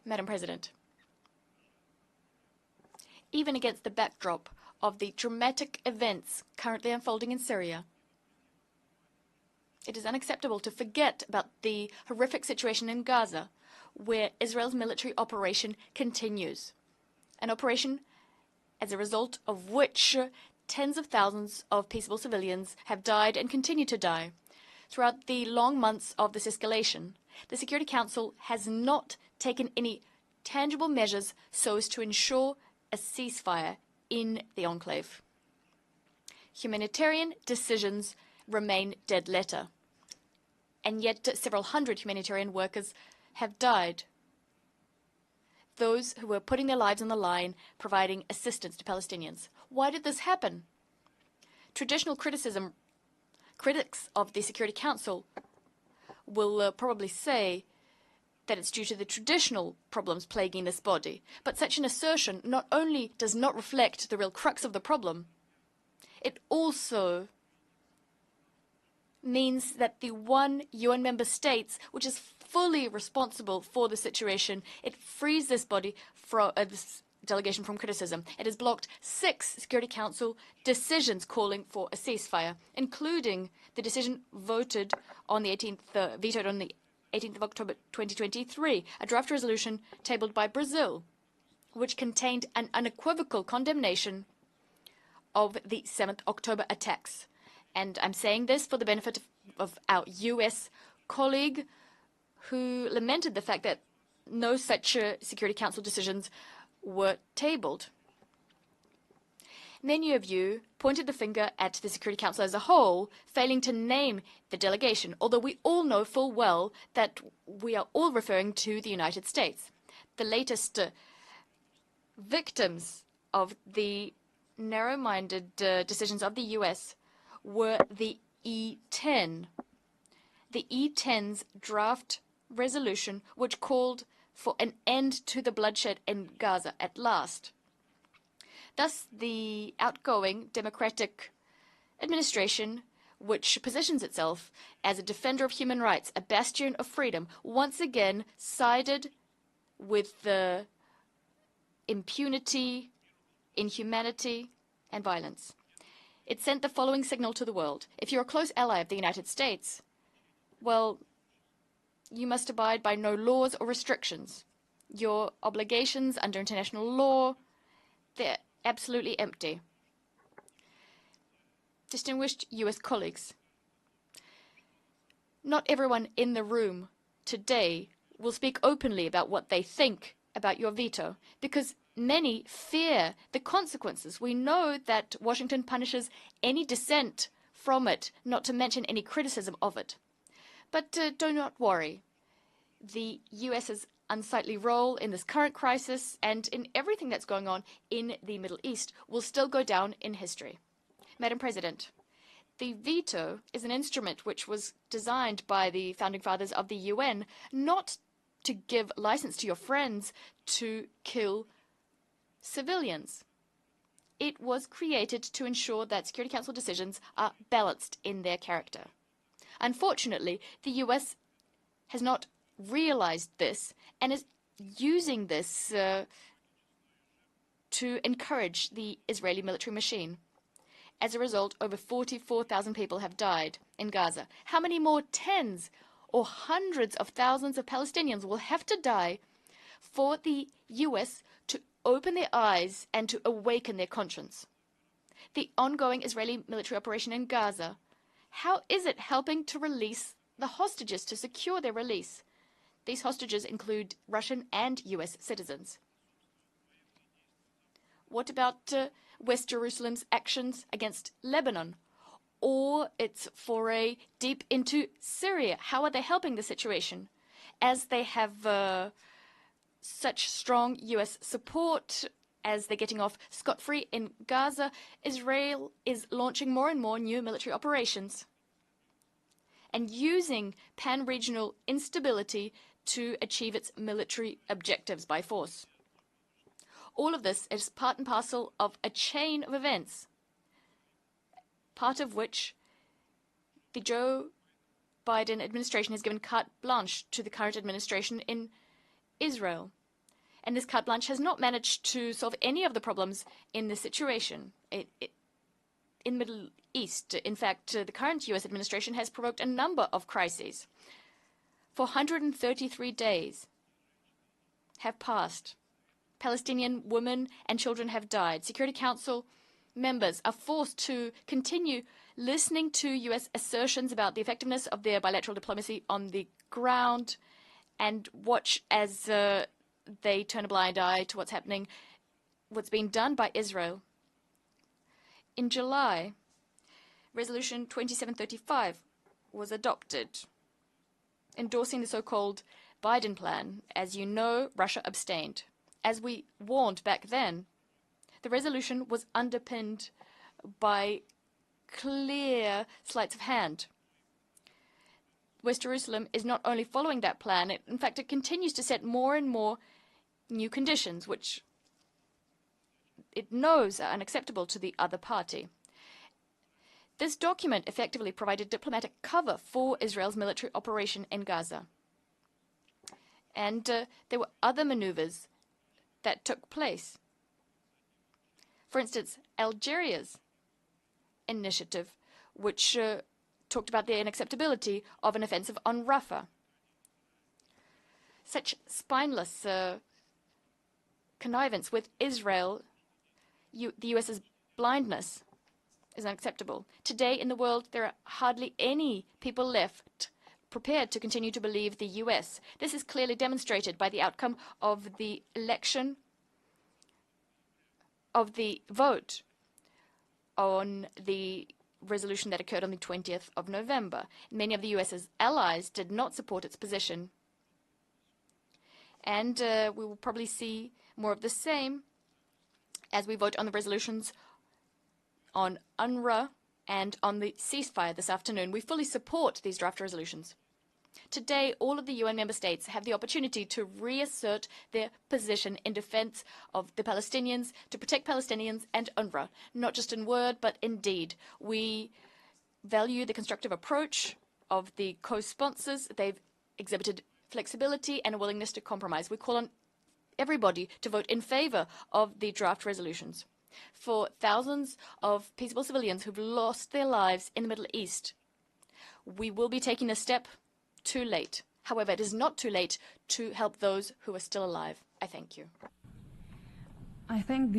Madam President, even against the backdrop of the dramatic events currently unfolding in Syria, it is unacceptable to forget about the horrific situation in Gaza, where Israel's military operation continues. An operation as a result of which tens of thousands of peaceable civilians have died and continue to die. Throughout the long months of this escalation, the Security Council has not taken any tangible measures so as to ensure a ceasefire in the enclave. Humanitarian decisions remain dead letter, and yet several hundred humanitarian workers have died. Those who were putting their lives on the line, providing assistance to Palestinians. Why did this happen? Traditional critics of the Security Council will probably say that it's due to the traditional problems plaguing this body. But such an assertion not only does not reflect the real crux of the problem, it also means that the one UN member states which is fully responsible for the situation, it frees this body from this delegation from criticism. It has blocked 6 Security Council decisions calling for a ceasefire, including the decision vetoed on the 18th of October 2023, a draft resolution tabled by Brazil, which contained an unequivocal condemnation of the 7th October attacks. And I'm saying this for the benefit of our US colleague who lamented the fact that no such Security Council decisions were tabled. Many of you pointed the finger at the Security Council as a whole, failing to name the delegation, although we all know full well that we are all referring to the United States. The latest victims of the narrow-minded decisions of the US were the E10. The E10's draft resolution, which called for an end to the bloodshed in Gaza at last. Thus, the outgoing democratic administration, which positions itself as a defender of human rights, a bastion of freedom, once again sided with the impunity, inhumanity, and violence. It sent the following signal to the world. If you're a close ally of the United States, well, you must abide by no laws or restrictions. Your obligations under international law, they're absolutely empty. Distinguished US colleagues, not everyone in the room today will speak openly about what they think about your veto, because many fear the consequences. We know that Washington punishes any dissent from it, not to mention any criticism of it. But do not worry. The US's unsightly role in this current crisis and in everything that's going on in the Middle East will still go down in history. Madam President, the veto is an instrument which was designed by the founding fathers of the UN not to give license to your friends to kill civilians. It was created to ensure that Security Council decisions are balanced in their character. Unfortunately, the US has not realized this and is using this to encourage the Israeli military machine. As a result, over 44,000 people have died in Gaza. How many more tens or hundreds of thousands of Palestinians will have to die for the US to open their eyes and to awaken their conscience? The ongoing Israeli military operation in Gaza, how is it helping to release the hostages, to secure their release? These hostages include Russian and US citizens. What about West Jerusalem's actions against Lebanon or its foray deep into Syria? How are they helping the situation? As they have such strong US support, as they're getting off scot-free in Gaza, Israel is launching more and more new military operations and using pan-regional instability to achieve its military objectives by force. All of this is part and parcel of a chain of events, part of which the Joe Biden administration has given carte blanche to the current administration in Israel. And this carte blanche has not managed to solve any of the problems in this situation. In the Middle East, in fact, the current U.S. administration has provoked a number of crises. 433 days have passed. Palestinian women and children have died. Security Council members are forced to continue listening to U.S. assertions about the effectiveness of their bilateral diplomacy on the ground and watch as they turn a blind eye to what's being done by Israel. In July, Resolution 2735 was adopted, endorsing the so-called Biden plan. As you know, Russia abstained. As we warned back then, the resolution was underpinned by clear sleights of hand. West Jerusalem is not only following that plan, in fact, it continues to set more and more new conditions, which it knows are unacceptable to the other party. This document effectively provided diplomatic cover for Israel's military operation in Gaza. And there were other maneuvers that took place. For instance, Algeria's initiative, which talked about the unacceptability of an offensive on Rafah. Such spineless connivance with Israel, the US's blindness, is unacceptable. Today in the world, there are hardly any people left prepared to continue to believe the US. This is clearly demonstrated by the outcome of the election, of the vote on the resolution that occurred on the 20th of November. Many of the US's allies did not support its position. And we will probably see more of the same as we vote on the resolutions on UNRWA and on the ceasefire this afternoon. We fully support these draft resolutions. Today, all of the UN member states have the opportunity to reassert their position in defense of the Palestinians, to protect Palestinians and UNRWA, not just in word, but in deed. We value the constructive approach of the co-sponsors. They've exhibited flexibility and a willingness to compromise. We call on everybody to vote in favor of the draft resolutions. For thousands of peaceable civilians who've lost their lives in the Middle East, we will be taking a step too late. However, it is not too late to help those who are still alive. I thank you. I thank the